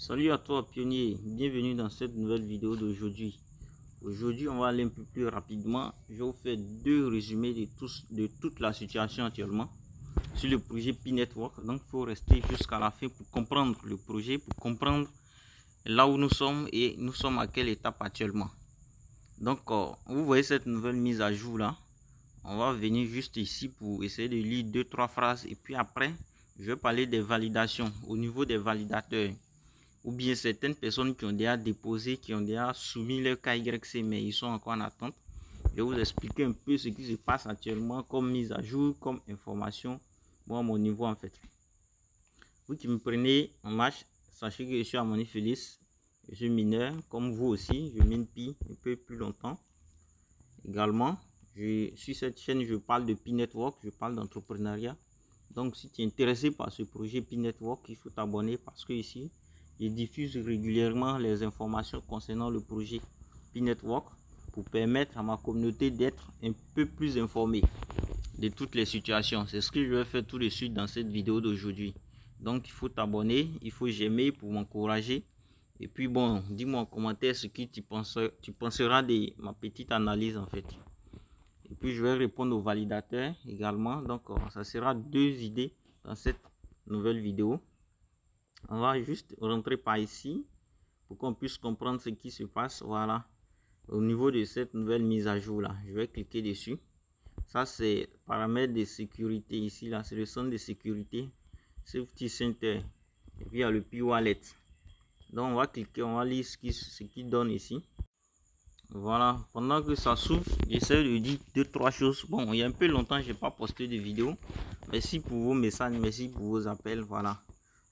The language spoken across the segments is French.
Salut à toi pionnier, bienvenue dans cette nouvelle vidéo d'aujourd'hui. Aujourd'hui on va aller un peu plus rapidement. Je vais vous faire deux résumés de toute la situation actuellement sur le projet P-Network. Donc il faut rester jusqu'à la fin pour comprendre le projet, pour comprendre là où nous sommes et nous sommes à quelle étape actuellement. Donc vous voyez cette nouvelle mise à jour là. On va venir juste ici pour essayer de lire 2-3 phrases et puis après je vais parler des validations au niveau des validateurs. Ou bien certaines personnes qui ont déjà déposé, qui ont déjà soumis leur KYC, mais ils sont encore en attente. Je vais vous expliquer un peu ce qui se passe actuellement comme mise à jour, comme information, bon, à mon niveau en fait. Vous qui me prenez en marche, sachez que je suis Amani Félix, je suis mineur, comme vous aussi, je mine Pi un peu plus longtemps. Également, sur cette chaîne, je parle de P-Network, je parle d'entrepreneuriat. Donc, si tu es intéressé par ce projet P-Network, il faut t'abonner parce que ici, je diffuse régulièrement les informations concernant le projet P-Network pour permettre à ma communauté d'être un peu plus informée de toutes les situations. C'est ce que je vais faire tout de suite dans cette vidéo d'aujourd'hui. Donc, il faut t'abonner, il faut j'aimer pour m'encourager. Et puis bon, dis-moi en commentaire ce que tu penseras de ma petite analyse en fait. Et puis je vais répondre aux validateurs également. Donc, ça sera deux idées dans cette nouvelle vidéo. On va juste rentrer par ici pour qu'on puisse comprendre ce qui se passe. Voilà, au niveau de cette nouvelle mise à jour là, je vais cliquer dessus. Ça c'est paramètres de sécurité ici là, c'est le centre de sécurité Safety Center et puis il y a le P-Wallet. Donc on va cliquer, on va lire ce qui donne ici. Voilà, pendant que ça s'ouvre, j'essaie de dire 2-3 choses. Bon, il y a un peu longtemps j'ai pas posté de vidéo. Merci pour vos messages, merci pour vos appels. Voilà,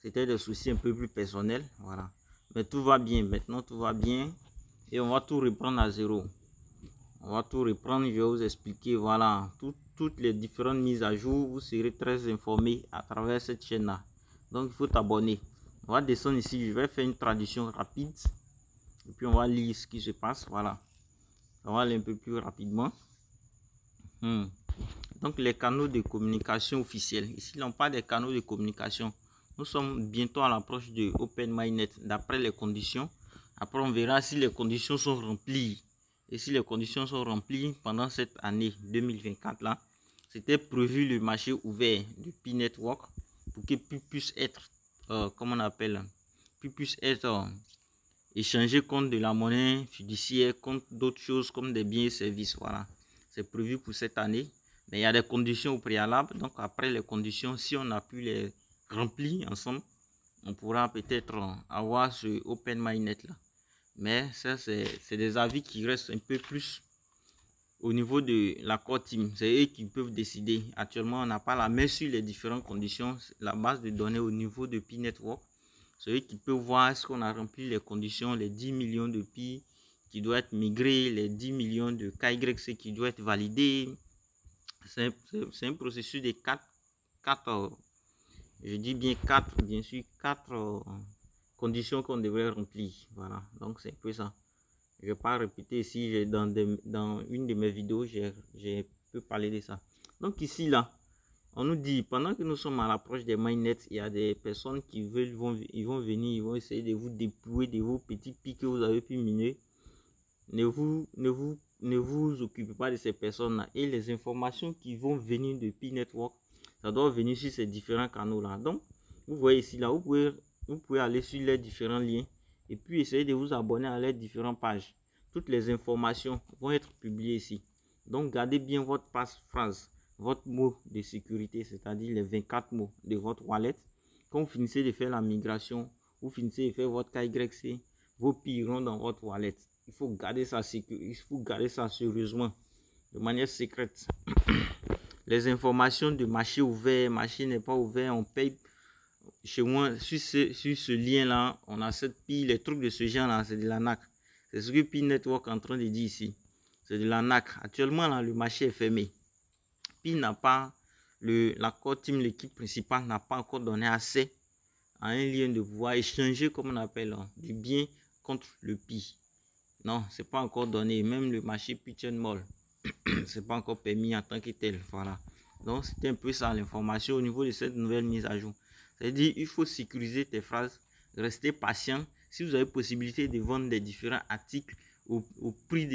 c'était des soucis un peu plus personnels. Voilà, mais tout va bien maintenant, tout va bien et on va tout reprendre à zéro. On va tout reprendre, je vais vous expliquer. Voilà, toutes les différentes mises à jour, vous serez très informés à travers cette chaîne là. Donc il faut t'abonner. On va descendre ici, je vais faire une traduction rapide et puis on va lire ce qui se passe. Voilà, on va aller un peu plus rapidement. Donc les canaux de communication officiels. Ici on parle des canaux de communication. Nous sommes bientôt à l'approche de OpenMyNet d'après les conditions. Après on verra si les conditions sont remplies. Et si les conditions sont remplies pendant cette année 2024 là, c'était prévu le marché ouvert de P-Network pour qu'il puisse être comment on appelle, puisse être échangé contre de la monnaie fiduciaire, contre d'autres choses comme des biens et services. Voilà, c'est prévu pour cette année, mais il y a des conditions au préalable. Donc après les conditions, si on a pu les remplir ensemble, on pourra peut-être avoir ce OpenMyNet là. Mais ça c'est des avis qui restent un peu plus au niveau de l'accord team. C'est eux qui peuvent décider. Actuellement on n'a pas la main sur les différentes conditions. La base de données au niveau de P-Network, c'est eux qui peuvent voir est-ce qu'on a rempli les conditions, les 10 millions de Pi qui doivent être migrés, les 10 millions de KYC qui doivent être validés. C'est un processus de 4 je dis bien 4, bien sûr 4 conditions qu'on devrait remplir. Voilà, donc c'est un peu ça. Je ne vais pas répéter ici, dans une de mes vidéos, j'ai pu parler de ça. Donc ici, là, on nous dit, pendant que nous sommes à l'approche des mainnets, il y a des personnes qui vont venir, ils vont essayer de vous dépouiller de vos petits pics que vous avez pu miner. Ne vous occupez pas de ces personnes-là. Et les informations qui vont venir de P-Network, ça doit venir sur ces différents canaux-là. Donc, vous voyez ici, là, vous pouvez aller sur les différents liens et puis essayer de vous abonner à les différentes pages. Toutes les informations vont être publiées ici. Donc, gardez bien votre passe-phrase, votre mot de sécurité, c'est-à-dire les 24 mots de votre wallet. Quand vous finissez de faire la migration, vous finissez de faire votre KYC, vos Pi iront dans votre wallet. Il faut garder ça sérieusement, de manière secrète. Les informations de marché ouvert, marché n'est pas ouvert, on paye. Chez moi, sur ce lien-là, on a cette Pi, les trucs de ce genre-là, c'est de l'arnaque. C'est ce que P-Network est en train de dire ici. C'est de l'arnaque. Actuellement, là, le marché est fermé. Pi n'a pas, l'accord team, l'équipe principale n'a pas encore donné assez à un lien de pouvoir échanger, comme on appelle, du bien contre le Pi. Non, c'est pas encore donné. Même le marché Pitch and Mall, c'est pas encore permis en tant que tel. Voilà. Donc, c'était un peu ça l'information au niveau de cette nouvelle mise à jour. C'est-à-dire, il faut sécuriser tes phrases. restez patient. Si vous avez possibilité de vendre des différents articles au prix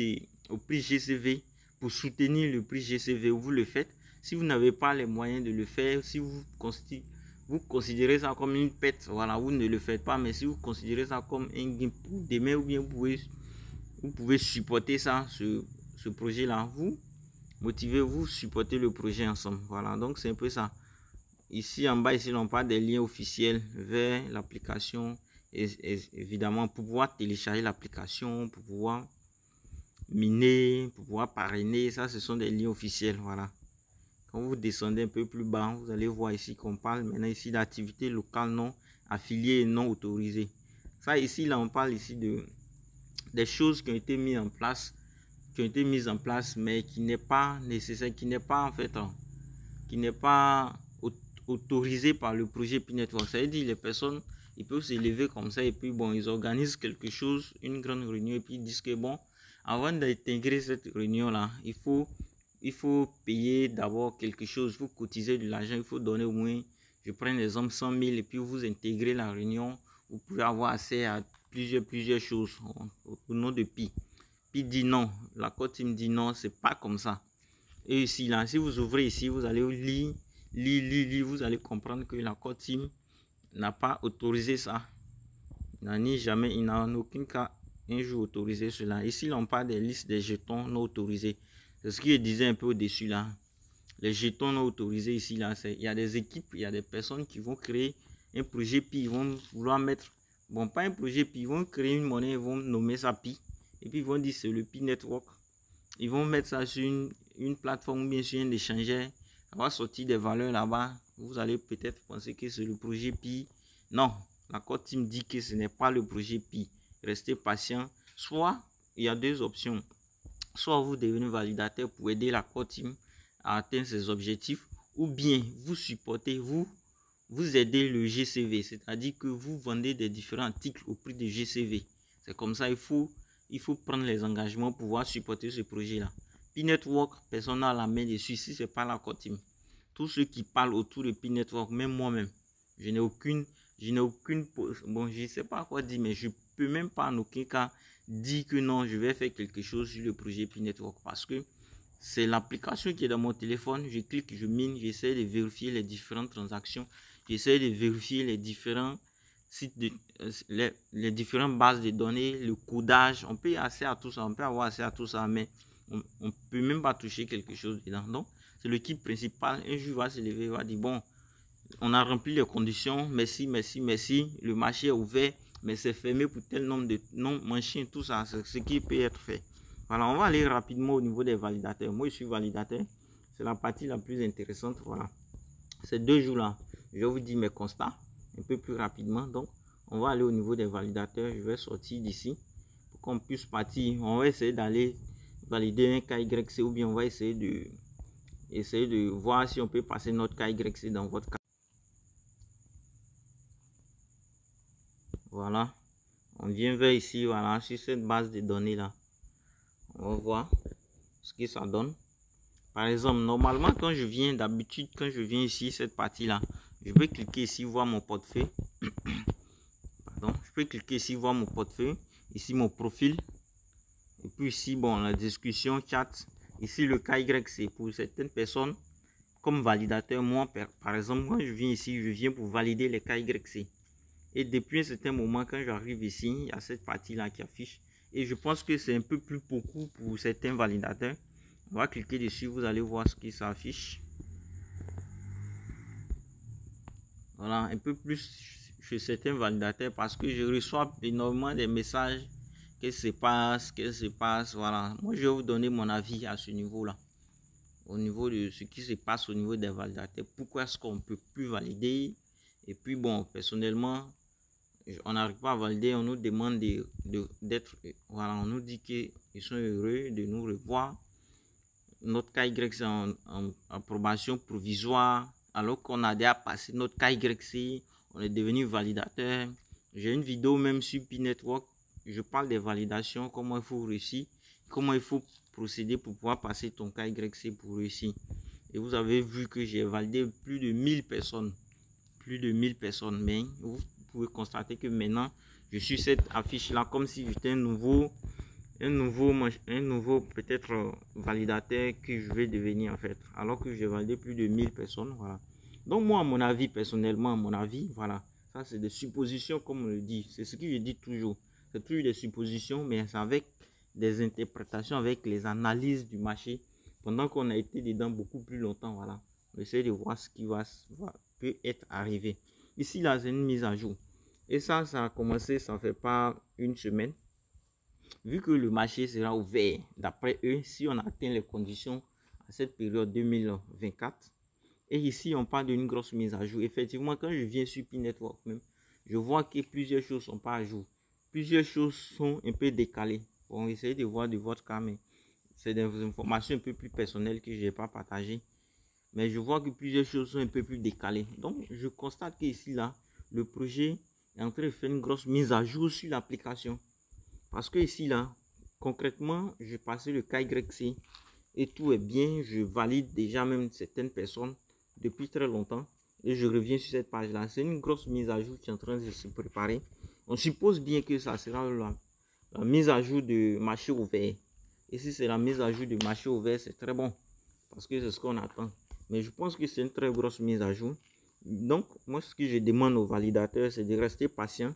GCV, pour soutenir le prix GCV, vous le faites. Si vous n'avez pas les moyens de le faire, si vous considérez ça comme une perte, voilà, vous ne le faites pas. Mais si vous considérez ça comme un gain pour demain, ou bien vous pouvez supporter ça, ce projet-là, vous motivez-vous, supportez le projet ensemble. Voilà, donc c'est un peu ça. Ici en bas, ici, on parle des liens officiels vers l'application. Évidemment, pour pouvoir télécharger l'application, pour pouvoir miner, pour pouvoir parrainer, ça, ce sont des liens officiels. Voilà. Quand vous descendez un peu plus bas, vous allez voir ici qu'on parle maintenant ici d'activités locales non affiliées et non autorisées. Ça, ici, là, on parle ici des choses qui ont été mises en place, mais qui n'est pas nécessaire, qui n'est pas en fait, qui n'est pas autorisé par le projet P-Network. Ça veut dire les personnes, ils peuvent se lever comme ça et puis bon, ils organisent quelque chose, une grande réunion, et puis ils disent que bon, avant d'intégrer cette réunion là, il faut payer d'abord quelque chose, il faut cotiser de l'argent, il faut donner au moins, je prends l'exemple 100 000, et puis vous intégrez la réunion, vous pouvez avoir accès à plusieurs choses au nom de Pi. Pi dit non, la Core Team dit non, c'est pas comme ça. Et ici là, si vous ouvrez ici, vous allez lire, vous allez comprendre que la Core Team n'a pas autorisé ça. Il n'a en aucun cas un jour autorisé cela. Ici, là, on parle des listes des jetons non autorisés. C'est ce que je disais un peu au-dessus là. Les jetons non autorisés ici, là, il y a des équipes, il y a des personnes qui vont créer un projet Pi, ils vont vouloir mettre, bon, pas un projet Pi, ils vont créer une monnaie, ils vont nommer ça Pi, et puis ils vont dire c'est le Pi Network. Ils vont mettre ça sur une plateforme ou bien sur un échangeur, ça va sortir des valeurs là-bas. Vous allez peut-être penser que c'est le projet Pi. Non, la Core Team dit que ce n'est pas le projet Pi. Restez patient. Soit, il y a deux options. Soit vous devenez validateur pour aider la Core Team à atteindre ses objectifs, ou bien vous supportez, vous aidez le GCV, c'est-à-dire que vous vendez des différents articles au prix de GCV. C'est comme ça, il faut prendre les engagements pour pouvoir supporter ce projet-là. P-Network, personne n'a la main dessus si ce n'est pas la Core Team. Tous ceux qui parlent autour de P-Network, même moi-même, je n'ai aucune, bon, je ne sais pas quoi dire, mais je ne peux même pas en aucun cas dire que non, je vais faire quelque chose sur le projet P-Network, parce que c'est l'application qui est dans mon téléphone. Je clique, je mine, j'essaie de vérifier les différentes transactions, j'essaie de vérifier les différents sites, les différentes bases de données, le codage. On peut avoir accès à tout ça, mais on ne peut même pas toucher quelque chose dedans. Donc, c'est l'équipe principale. Un jour, va se lever, va dire bon, on a rempli les conditions, merci, le marché est ouvert, mais c'est fermé pour tel nombre de non-machines, tout ça, c'est ce qui peut être fait. Voilà, on va aller rapidement au niveau des validateurs. Moi, je suis validateur. C'est la partie la plus intéressante. Voilà. Ces 2 jours-là, je vais vous dire mes constats un peu plus rapidement. Donc, on va aller au niveau des validateurs. Je vais sortir d'ici pour qu'on puisse partir. On va essayer d'aller valider un KYC, ou bien on va essayer de voir si on peut passer notre KYC dans votre cas. Voilà. On vient vers ici, voilà, sur cette base de données là. On va voir ce que ça donne. Par exemple, normalement, quand je viens ici, cette partie-là, je peux cliquer ici, voir mon portefeuille. Pardon, je peux cliquer ici, voir mon portefeuille. Ici, mon profil. Et puis ici, bon, la discussion, chat. Ici, le KYC pour certaines personnes, comme validateur. Moi, par exemple, quand je viens ici, je viens pour valider les KYC. Et depuis un certain moment, quand j'arrive ici, il y a cette partie-là qui affiche. Et je pense que c'est un peu plus beaucoup pour certains validateurs. On va cliquer dessus, vous allez voir ce qui s'affiche. Voilà, un peu plus chez certains validateurs, parce que je reçois énormément des messages. Qu'est-ce qui se passe, voilà. Moi, je vais vous donner mon avis à ce niveau-là. Au niveau de ce qui se passe au niveau des validateurs. Pourquoi est-ce qu'on ne peut plus valider? Et puis bon, personnellement, on n'arrive pas à valider, on nous demande d'être, voilà, on nous dit qu'ils sont heureux de nous revoir. Notre KYC en approbation provisoire, alors qu'on a déjà passé notre KYC, on est devenu validateur. J'ai une vidéo même sur P-Network, je parle des validations, comment il faut réussir, comment il faut procéder pour pouvoir passer ton KYC pour réussir. Et vous avez vu que j'ai validé plus de 1000 personnes. Plus de 1000 personnes, mais vous pouvez constater que maintenant, je suis cette affiche-là comme si j'étais un nouveau peut-être validateur que je vais devenir en fait. Alors que j'ai validé plus de 1000 personnes, voilà. Donc moi, à mon avis, personnellement, à mon avis, voilà. Ça, c'est des suppositions, comme on le dit. C'est ce que je dis toujours. C'est toujours des suppositions, mais c'est avec des interprétations, avec les analyses du marché. Pendant qu'on a été dedans beaucoup plus longtemps, voilà. On essaie de voir ce qui peut être arrivé. Ici, là, c'est une mise à jour. Et ça a commencé, ça fait pas une semaine. Vu que le marché sera ouvert, d'après eux, si on atteint les conditions à cette période 2024, et ici, on parle d'une grosse mise à jour. Effectivement, quand je viens sur P-Network même, je vois que plusieurs choses ne sont pas à jour. Plusieurs choses sont un peu décalées. On va essayer de voir de votre cas, mais c'est des informations un peu plus personnelles que je n'ai pas partagées. Mais je vois que plusieurs choses sont un peu plus décalées. Donc, je constate qu'ici, là, le projet est en train de faire une grosse mise à jour sur l'application. Parce que ici, là, concrètement, je passais le KYC et tout est bien. Je valide déjà même certaines personnes depuis très longtemps et je reviens sur cette page là. C'est une grosse mise à jour qui est en train de se préparer. On suppose bien que ça sera la mise à jour de marché ouvert. Et si c'est la mise à jour de marché ouvert, c'est très bon parce que c'est ce qu'on attend. Mais je pense que c'est une très grosse mise à jour. Donc moi, ce que je demande aux validateurs, c'est de rester patient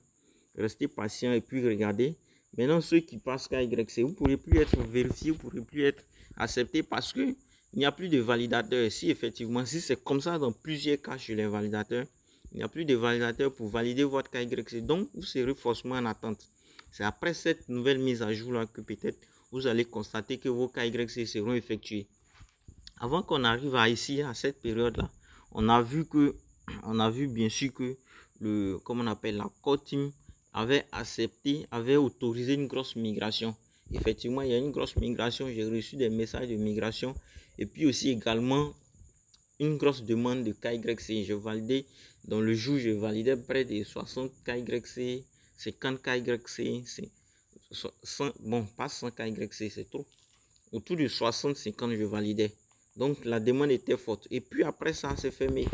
et puis regarder. Maintenant, ceux qui passent KYC, vous ne pourrez plus être vérifié, vous ne pourrez plus être accepté parce que il n'y a plus de validateurs. Si effectivement, si c'est comme ça dans plusieurs cas chez les validateurs, il n'y a plus de validateurs pour valider votre KYC. Donc, vous serez forcément en attente. C'est après cette nouvelle mise à jour là que peut-être vous allez constater que vos KYC seront effectués. Avant qu'on arrive à ici, à cette période-là, on a vu bien sûr que la core team avait accepté, avait autorisé une grosse migration. Effectivement, il y a une grosse migration. J'ai reçu des messages de migration. Et puis aussi également une grosse demande de KYC. Je validais, dans le jour, je validais près de 60 KYC, 50 KYC, bon, pas 100 KYC, c'est trop. Autour de 60-50, je validais. Donc, la demande était forte. Et puis après ça, c'est fermé.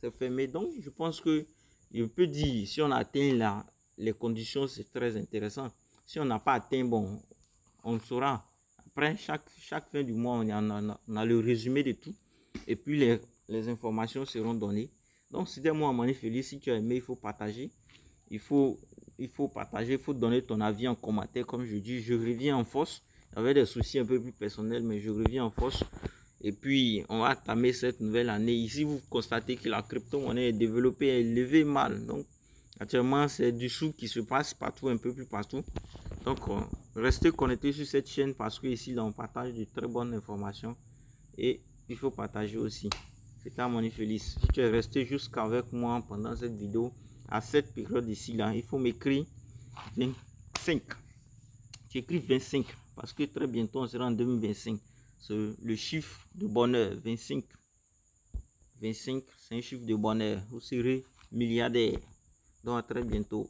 C'est fermé. Donc, je pense que je peux dire, si on atteint les conditions, c'est très intéressant. Si on n'a pas atteint, bon, on saura. Après, chaque fin du mois, on a le résumé de tout. Et puis, les informations seront données. Donc, c'était moi, Mani Félix. Si tu as aimé, il faut partager. Il faut partager, il faut donner ton avis en commentaire. Comme je dis, je reviens en force. J'avais des soucis un peu plus personnels, mais je reviens en force. Et puis, on va entamer cette nouvelle année. Ici, vous constatez que la crypto-monnaie est développée, est élevée mal. Donc, actuellement, c'est du sous qui se passe partout, un peu plus partout. Donc, restez connectés sur cette chaîne parce que ici, là, on partage de très bonnes informations. Et il faut partager aussi. C'était Mani Félix. Si tu es resté jusqu'avec moi pendant cette vidéo, à cette période ici, là, il faut m'écrire 25. Tu écris 25 parce que très bientôt, on sera en 2025. C'est le chiffre de bonheur, 25. 25, c'est un chiffre de bonheur. Vous serez milliardaire. Donc à très bientôt.